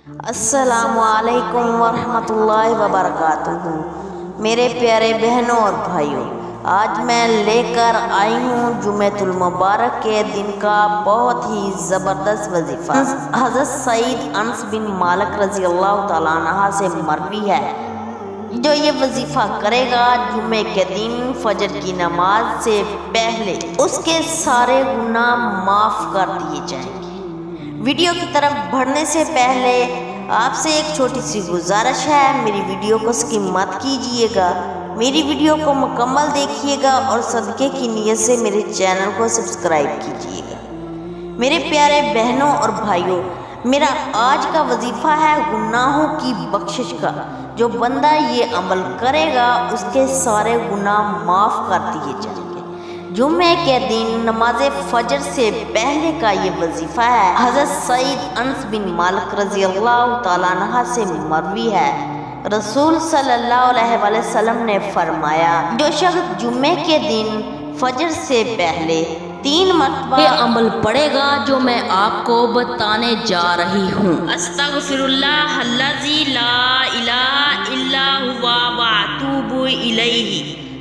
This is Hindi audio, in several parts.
अस्सलामुअलैकुम वरहमतुल्लाहि वबरकातुहू। मेरे प्यारे बहनों और भाइयों, आज मैं लेकर आई हूँ जुमेतुल मुबारक के दिन का बहुत ही ज़बरदस्त वजीफ़ा। हज़रत सईद अनस बिन मालिक रज़ी अल्लाह तआला अन्हु से मरवी है, जो ये वजीफ़ा करेगा जुमे के दिन फजर की नमाज से पहले उसके सारे गुनाह माफ़ कर दिए जाएंगे। वीडियो की तरफ बढ़ने से पहले आपसे एक छोटी सी गुजारिश है, मेरी वीडियो को स्किप मत कीजिएगा, मेरी वीडियो को मुकम्मल देखिएगा और सदक़े की नीयत से मेरे चैनल को सब्सक्राइब कीजिएगा। मेरे प्यारे बहनों और भाइयों, मेरा आज का वजीफ़ा है गुनाहों की बख्शिश का। जो बंदा ये अमल करेगा उसके सारे गुनाह माफ़ कर दिए जाएंगे। जुम्मे के दिन नमाज फजर से पहले का ये वजीफ़ा है। हज़रत सईद अनस बिन मालिक रज़ी अल्लाह तआला अन्हु से मरवी है, रसूल सल्लल्लाहु अलैहि वसल्लम ने फरमाया, जो शख्स जुम्मे के दिन फजर से पहले 3 मरतबा ये अमल पड़ेगा जो मैं आपको बताने जा रही हूँ। अस्तगफिरुल्लाह अल्लज़ी ला इलाहा इल्ला हुवा व अतूबु इलैहि।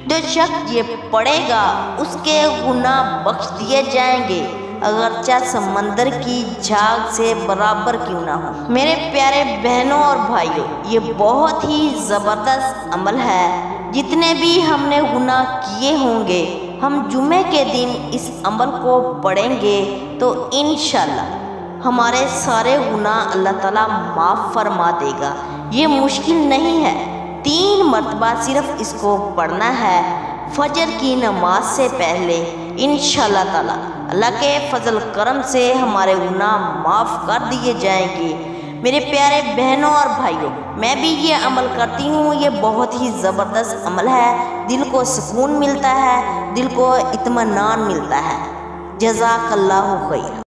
जो शख्स ये पढ़ेगा उसके गुनाह बख्श दिए जाएंगे, अगरचा समंदर की झाग से बराबर क्यों ना हो। मेरे प्यारे बहनों और भाइयों, ये बहुत ही ज़बरदस्त अमल है। जितने भी हमने गुनाह किए होंगे, हम जुमे के दिन इस अमल को पढ़ेंगे तो इंशाअल्लाह हमारे सारे गुनाह अल्लाह ताला माफ़ फरमा देगा। ये मुश्किल नहीं है, 3 मरतबा सिर्फ इसको पढ़ना है फजर की नमाज से पहले। इंशाअल्लाह ताला अल्लाह के फजल करम से हमारे गुनाह माफ़ कर दिए जाएंगे। मेरे प्यारे बहनों और भाइयों, मैं भी ये अमल करती हूँ, ये बहुत ही ज़बरदस्त अमल है। दिल को सुकून मिलता है, दिल को इत्मीनान मिलता है। जज़ाकल्लाहु खैर।